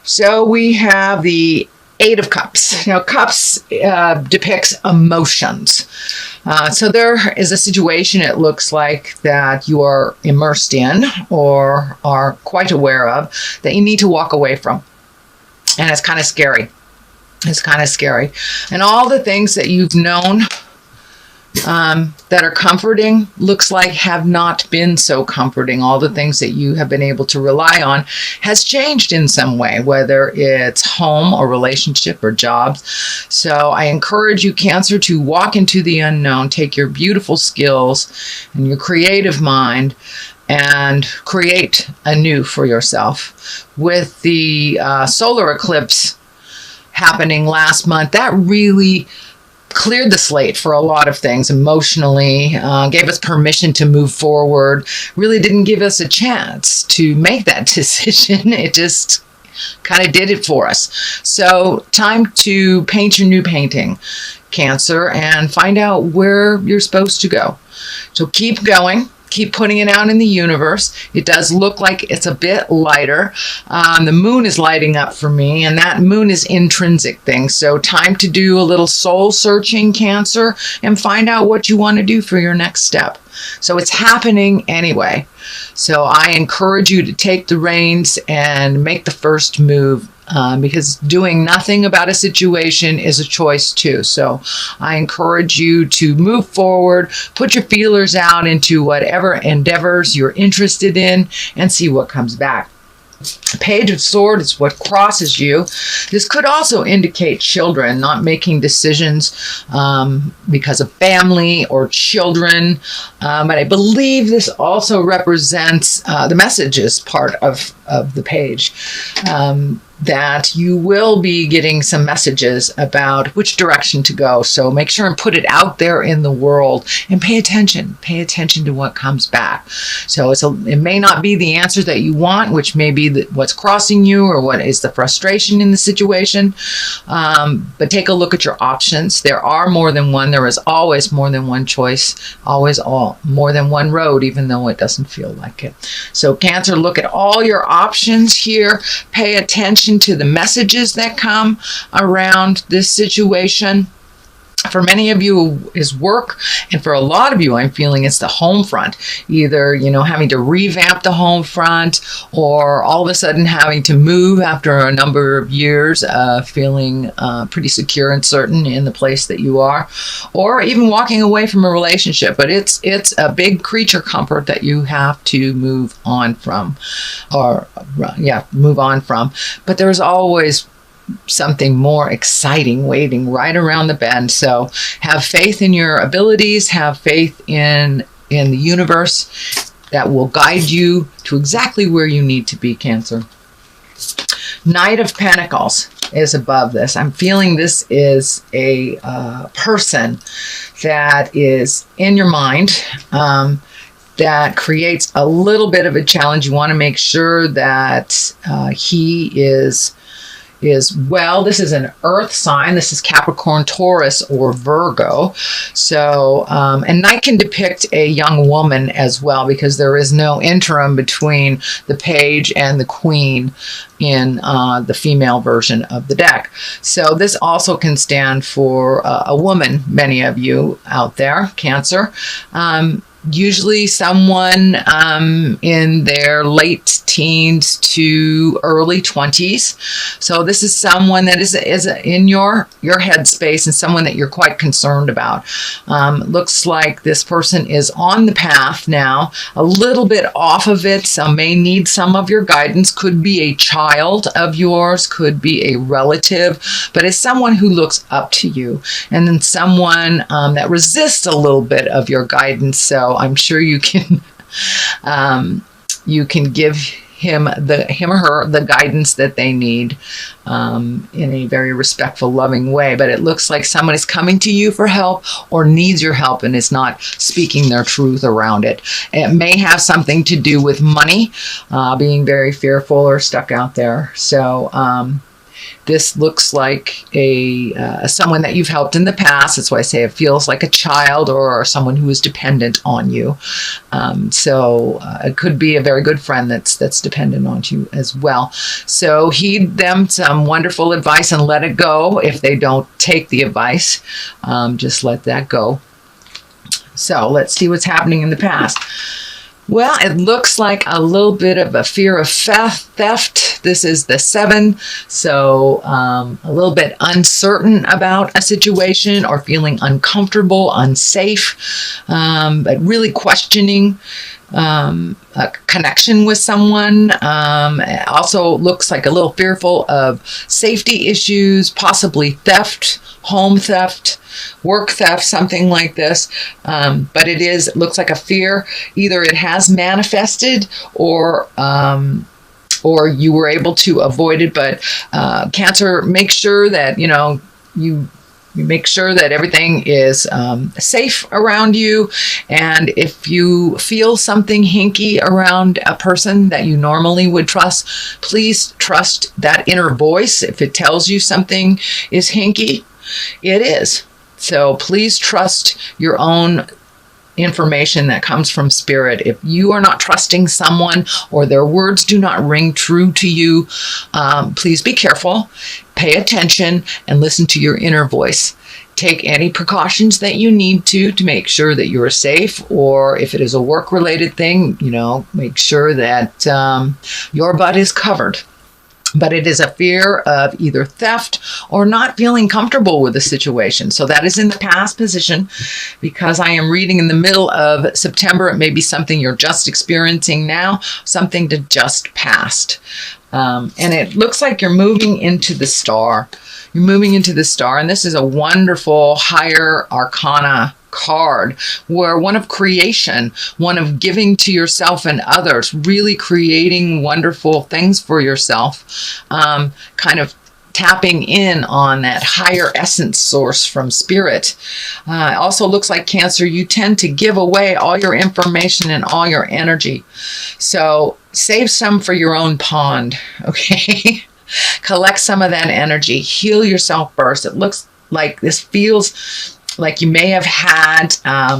So we have the Eight of Cups. Now, Cups depicts emotions. So there is a situation, it looks like, that you are immersed in or are quite aware of that you need to walk away from. And it's kind of scary. It's kind of scary. And all the things that you've known that are comforting, looks like have not been so comforting. All the things that you have been able to rely on has changed in some way, whether it's home or relationship or jobs. So I encourage you, Cancer, to walk into the unknown, take your beautiful skills and your creative mind and create anew for yourself. With the solar eclipse happening last month, that really cleared the slate for a lot of things emotionally, gave us permission to move forward, really didn't give us a chance to make that decision. It just kind of did it for us. So time to paint your new painting, Cancer, and find out where you're supposed to go. So keep going. Keep putting it out in the universe. It does look like it's a bit lighter. The moon is lighting up for me, and that moon is intrinsic thing. So time to do a little soul searching, Cancer, and find out what you want to do for your next step. So it's happening anyway. So I encourage you to take the reins and make the first move. Because doing nothing about a situation is a choice too. So I encourage you to move forward, put your feelers out into whatever endeavors you're interested in, and see what comes back. Page of Swords is what crosses you. This could also indicate children not making decisions because of family or children. But I believe this also represents the messages part of the page. That you will be getting some messages about which direction to go. So make sure and put it out there in the world and pay attention. Pay attention to what comes back. So it may not be the answer that you want, which may be what's crossing you or what is the frustration in the situation. But take a look at your options. There are more than one. There is always more than one choice. Always more than one road, even though it doesn't feel like it. So Cancer, look at all your options here. Pay attention to the messages that come around this situation. For many of you is work, and for a lot of you, I'm feeling it's the home front. Either, having to revamp the home front, or all of a sudden having to move after a number of years, feeling pretty secure and certain in the place that you are, or even walking away from a relationship. But it's a big creature comfort that you have to move on from, move on from. But there's always something more exciting waiting right around the bend. So have faith in your abilities, have faith in the universe that will guide you to exactly where you need to be, Cancer. Knight of Pentacles is above this. I'm feeling this is a person that is in your mind, that creates a little bit of a challenge. You want to make sure that he is well. This is an earth sign. This is Capricorn, Taurus, or Virgo. So, and Knight can depict a young woman as well, because there is no interim between the page and the queen in the female version of the deck. So this also can stand for a woman, many of you out there, Cancer. Usually someone in their late teens to early 20s. So this is someone that is in your headspace and someone that you're quite concerned about. Looks like this person is on the path now, a little bit off of it. Some may need some of your guidance. Could be a child of yours, could be a relative, but it's someone who looks up to you, and then someone that resists a little bit of your guidance. So I'm sure you can give him or her the guidance that they need in a very respectful, loving way. But it looks like someone is coming to you for help or needs your help and is not speaking their truth around it. It may have something to do with money, being very fearful or stuck out there. So This looks like someone that you've helped in the past. That's why I say it feels like a child or someone who is dependent on you. So it could be a very good friend that's dependent on you as well. So heed them some wonderful advice and let it go. If they don't take the advice, just let that go. So let's see what's happening in the past. Well, it looks like a little bit of a fear of theft. This is the 7. So a little bit uncertain about a situation or feeling uncomfortable, unsafe, but really questioning a connection with someone. It also looks like a little fearful of safety issues, possibly theft, home theft, work theft, something like this. But it looks like a fear. Either it has manifested or you were able to avoid it. But Cancer, make sure that, you make sure that everything is safe around you. And if you feel something hinky around a person that you normally would trust, please trust that inner voice. If it tells you something is hinky, it is. So please trust your own information that comes from spirit. If you are not trusting someone or their words do not ring true to you, please be careful, pay attention, and listen to your inner voice. Take any precautions that you need to make sure that you are safe, or if it is a work-related thing, make sure that your butt is covered. But it is a fear of either theft or not feeling comfortable with the situation. So that is in the past position. Because I am reading in the middle of September, it may be something you're just experiencing now, something that just passed. And it looks like you're moving into the star. You're moving into the star, and this is a wonderful higher arcana card, where one of creation, one of giving to yourself and others, really creating wonderful things for yourself, kind of tapping in on that higher essence source from spirit. It also looks like, Cancer, you tend to give away all your information and all your energy. So save some for your own pond, okay? Collect some of that energy. Heal yourself first. It looks like this feels like you may have had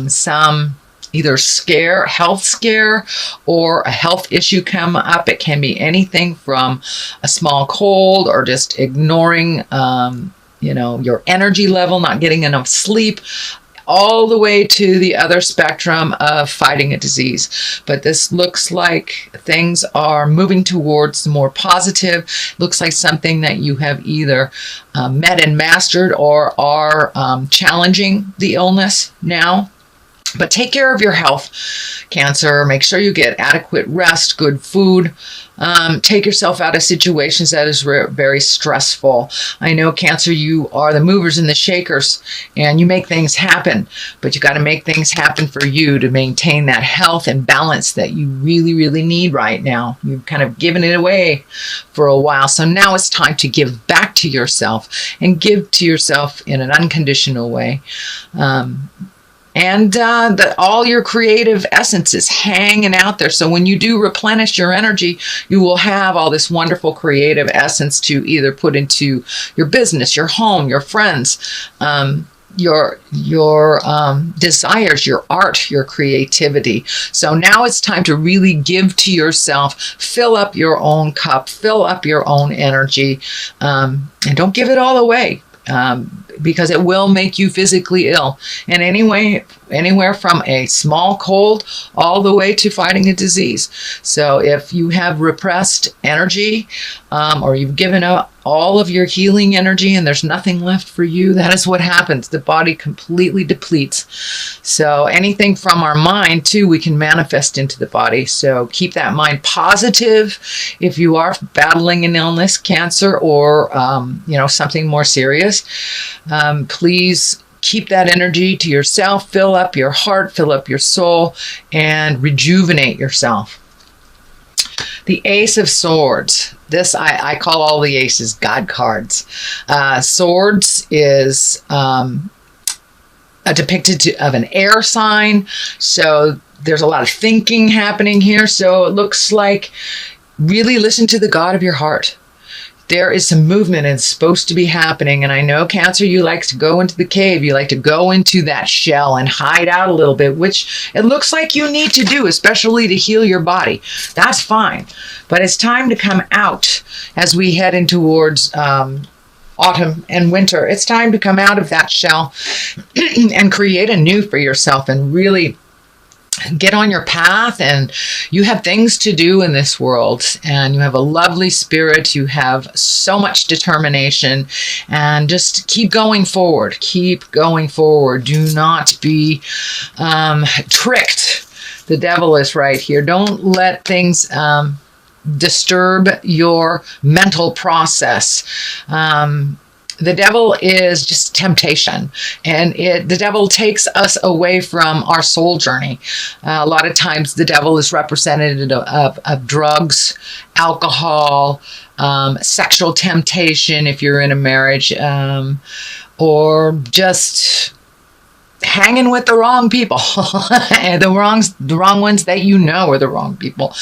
some either health scare, or a health issue come up. It can be anything from a small cold or just ignoring, your energy level, not getting enough sleep, all the way to the other spectrum of fighting a disease. But this looks like things are moving towards more positive. Looks like something that you have either met and mastered or are challenging the illness now. But take care of your health, Cancer. Make sure you get adequate rest, good food. Take yourself out of situations that is very stressful. I know, Cancer, you are the movers and the shakers, and you make things happen. But you got to make things happen for you to maintain that health and balance that you really, really need right now. You've kind of given it away for a while. So now it's time to give back to yourself, and give to yourself in an unconditional way. And all your creative essence is hanging out there. So when you do replenish your energy, you will have all this wonderful creative essence to either put into your business, your home, your friends, your desires, your art, your creativity. So now it's time to really give to yourself, fill up your own cup, fill up your own energy, and don't give it all away. Because it will make you physically ill. And anywhere from a small cold all the way to fighting a disease. So if you have repressed energy, or you've given up all of your healing energy and there's nothing left for you, that is what happens. The body completely depletes. So anything from our mind too, we can manifest into the body. So keep that mind positive. If you are battling an illness, Cancer, or something more serious, please keep that energy to yourself. Fill up your heart, fill up your soul, and rejuvenate yourself. The Ace of Swords. This, I call all the aces God cards. Swords is depicted of an air sign. So there's a lot of thinking happening here. So it looks like really listen to the God of your heart. there is some movement and it's supposed to be happening. And I know, Cancer, you like to go into the cave. You like to go into that shell and hide out a little bit, which it looks like you need to do, especially to heal your body. That's fine. But it's time to come out as we head in towards autumn and winter. It's time to come out of that shell and create a new for yourself and really get on your path. And you have things to do in this world, and you have a lovely spirit. You have so much determination, and just keep going forward. Keep going forward. Do not be tricked. The devil is right here. Don't let things disturb your mental process. The devil is just temptation, and the devil takes us away from our soul journey. A lot of times the devil is represented of drugs, alcohol, sexual temptation if you're in a marriage, or just hanging with the wrong people, and the wrong ones that you know are the wrong people.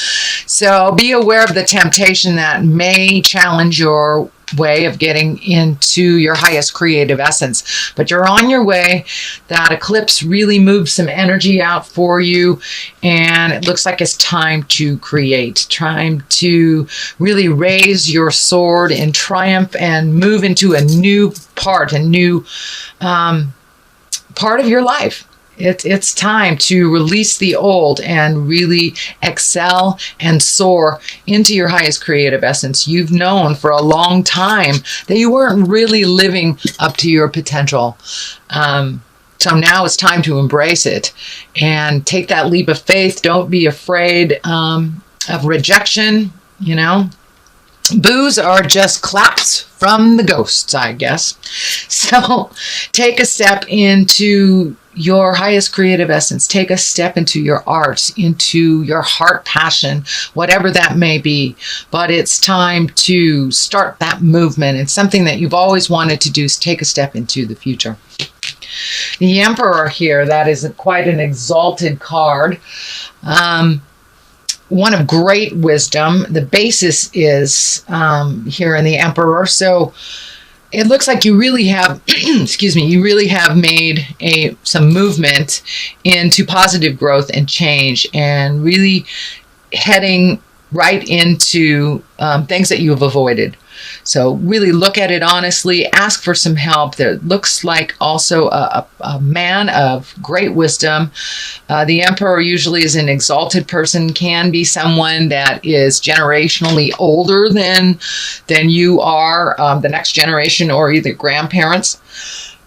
So be aware of the temptation that may challenge your way of getting into your highest creative essence. But you're on your way. That eclipse really moved some energy out for you, and it looks like it's time to create, time to really raise your sword in triumph and move into a new part, a new part of your life. It's time to release the old and really excel and soar into your highest creative essence. You've known for a long time that you weren't really living up to your potential. So now it's time to embrace it and take that leap of faith. Don't be afraid of rejection. You know, boos are just claps from the ghosts, I guess. So take a step into your highest creative essence. Take a step into your art, into your heart passion, whatever that may be. But it's time to start that movement. It's something that you've always wanted to do, is take a step into the future. The Emperor here, that is quite an exalted card. One of great wisdom. The basis is here in the Emperor. So it looks like you really have, excuse me, you really have made some movement into positive growth and change, and really heading right into things that you have avoided. So really look at it honestly, ask for some help. There looks like also a man of great wisdom. The Emperor usually is an exalted person, can be someone that is generationally older than you are, the next generation, or either grandparents.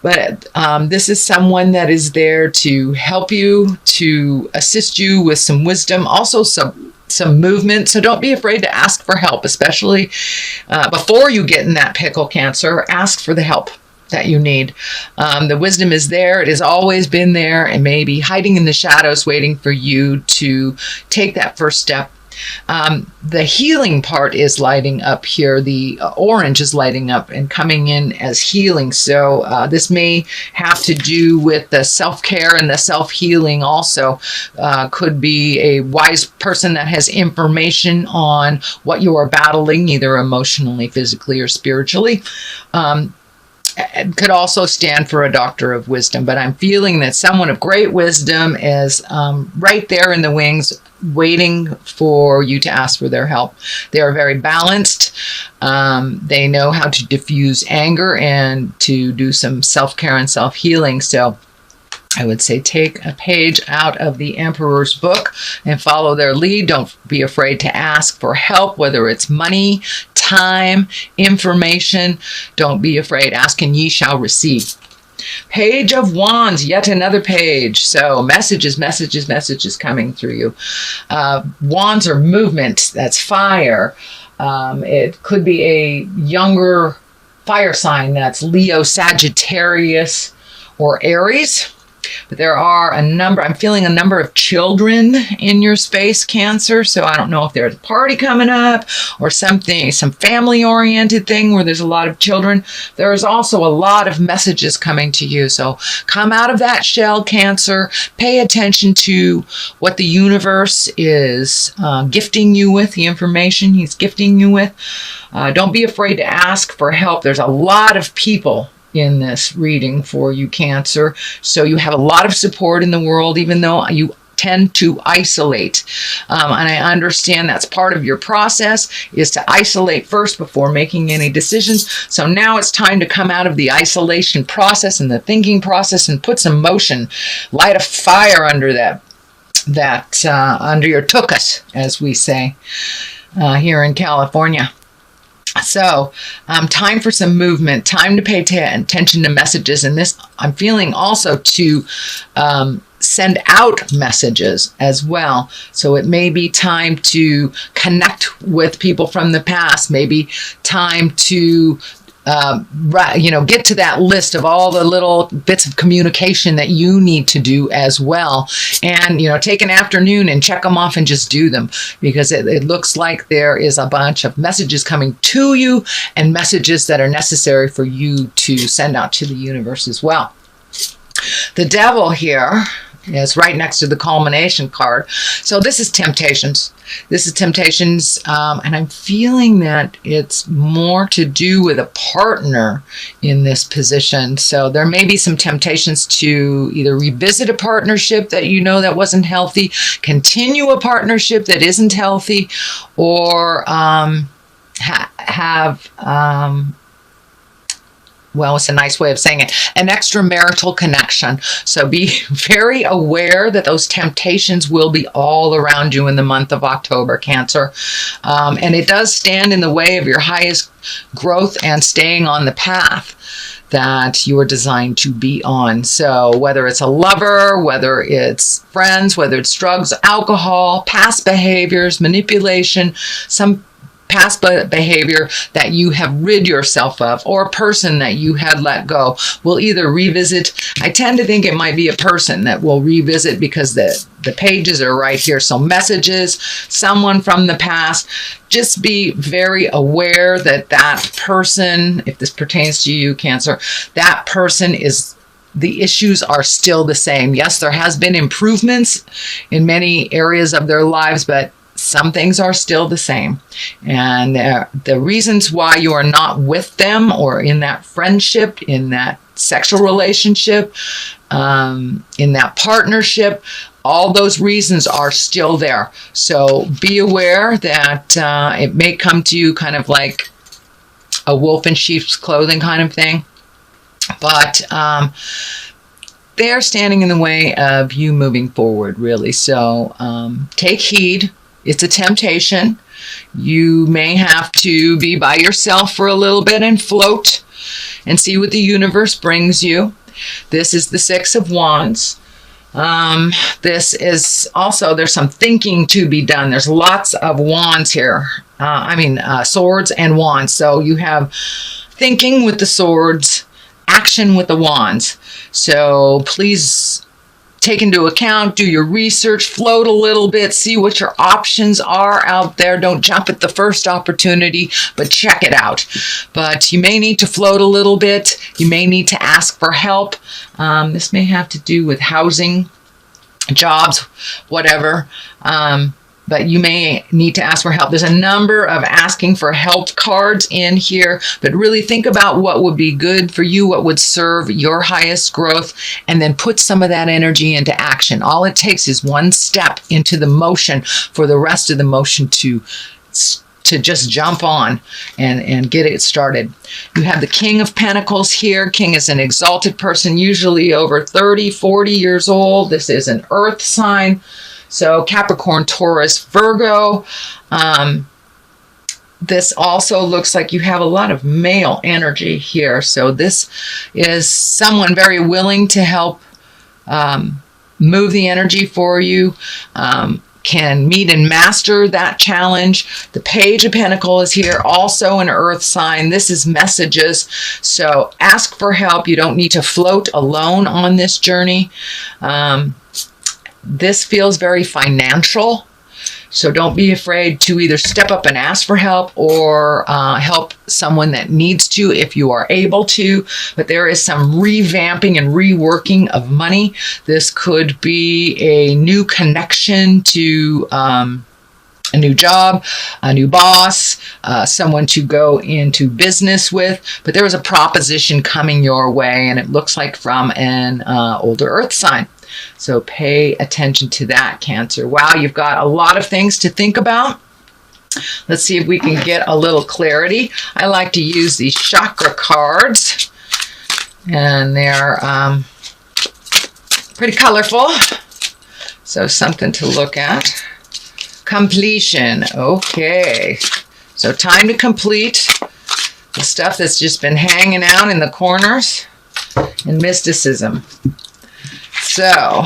But this is someone that is there to help you, to assist you with some wisdom, also some movement. So don't be afraid to ask for help, especially before you get in that pickle, Cancer. Ask for the help that you need. The wisdom is there. It has always been there, and maybe hiding in the shadows, waiting for you to take that first step. The healing part is lighting up here. The orange is lighting up and coming in as healing. So this may have to do with the self-care and the self-healing also. Could be a wise person that has information on what you are battling, either emotionally, physically, or spiritually. It could also stand for a doctor of wisdom, but I'm feeling that someone of great wisdom is right there in the wings, waiting for you to ask for their help. They are very balanced. They know how to diffuse anger and to do some self-care and self-healing. So I would say take a page out of the Emperor's book and follow their lead. Don't be afraid to ask for help, whether it's money, time, information. Don't be afraid. Ask and ye shall receive. Page of Wands, yet another page. So messages coming through you. Wands are movement. That's fire. It could be a younger fire sign. That's Leo, Sagittarius, or Aries. But there are I'm feeling a number of children in your space, Cancer. So I don't know if there's a party coming up or something, some family-oriented thing where there's a lot of children. There is also a lot of messages coming to you. So come out of that shell, Cancer. Pay attention to what the universe is gifting you with, the information he's gifting you with. Don't be afraid to ask for help. There's a lot of people in this reading for you, Cancer. So you have a lot of support in the world, even though you tend to isolate. And I understand that's part of your process, is to isolate first before making any decisions. So now it's time to come out of the isolation process and the thinking process and put some motion, light a fire under that under your tuchus, as we say here in California. So time for some movement, time to pay attention to messages. And this, I'm feeling also to send out messages as well. So it may be time to connect with people from the past, maybe time to get to that list of all the little bits of communication that you need to do as well. And, take an afternoon and check them off and just do them, because it looks like there is a bunch of messages coming to you and messages that are necessary for you to send out to the universe as well. The Devil here is right next to the culmination card. So this is temptations. And I'm feeling that it's more to do with a partner in this position. So there may be some temptations to either revisit a partnership that that wasn't healthy, continue a partnership that isn't healthy, or have it's a nice way of saying it, an extramarital connection. So be very aware that those temptations will be all around you in the month of October, Cancer. And it does stand in the way of your highest growth and staying on the path that you are designed to be on. So whether it's a lover, whether it's friends, whether it's drugs, alcohol, past behaviors, manipulation, some past behavior that you have rid yourself of, or a person that you had let go, will either revisit. I tend to think it might be a person that will revisit, because the pages are right here. So messages, someone from the past. Just be very aware that person, if this pertains to you, Cancer, that person is, the issues are still the same. Yes, there has been improvements in many areas of their lives, but some things are still the same. And the reasons why you are not with them, or in that friendship, in that sexual relationship, in that partnership, all those reasons are still there. So be aware that it may come to you kind of like a wolf in sheep's clothing kind of thing. But they're standing in the way of you moving forward, really. So take heed. It's a temptation. You may have to be by yourself for a little bit and float and see what the universe brings you. This is the Six of Wands. This is also, there's some thinking to be done. There's lots of wands here. Swords and wands. So you have thinking with the swords, action with the wands. So please take into account, do your research, float a little bit, see what your options are out there. Don't jump at the first opportunity, but check it out. But you may need to float a little bit. You may need to ask for help. This may have to do with housing, jobs, whatever. But you may need to ask for help. There's a number of asking for help cards in here, but really think about what would be good for you, what would serve your highest growth, and then put some of that energy into action. All it takes is one step into the motion for the rest of the motion to just jump on and get it started. You have the King of Pentacles here. King is an exalted person, usually over 30, 40 years old. This is an earth sign. So Capricorn, Taurus, Virgo. This also looks like you have a lot of male energy here. So this is someone very willing to help move the energy for you. can meet and master that challenge. The Page of Pentacles is here, also an earth sign. This is messages. So ask for help. You don't need to float alone on this journey. This feels very financial. So don't be afraid to either step up and ask for help or help someone that needs to if you are able to. But there is some revamping and reworking of money. This could be a new connection to a new job, a new boss, someone to go into business with. But there is a proposition coming your way, and it looks like from an older earth sign. So pay attention to that, Cancer. Wow, you've got a lot of things to think about. Let's see if we can get a little clarity. I like to use these chakra cards, and they're pretty colorful. So something to look at. Completion. Okay. So time to complete the stuff that's just been hanging out in the corners, and mysticism. So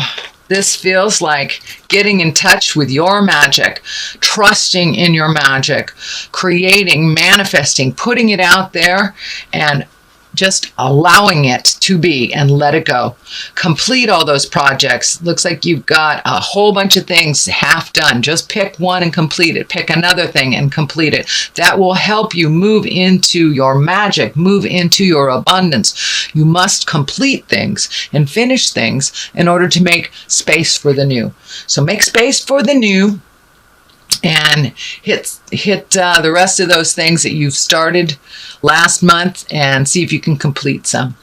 this feels like getting in touch with your magic, trusting in your magic, creating, manifesting, putting it out there, and just allowing it to be and let it go. Complete all those projects. Looks like you've got a whole bunch of things half done. Just pick one and complete it. Pick another thing and complete it. That will help you move into your magic, move into your abundance. You must complete things and finish things in order to make space for the new. So make space for the new, and hit the rest of those things that you've started last month and see if you can complete some.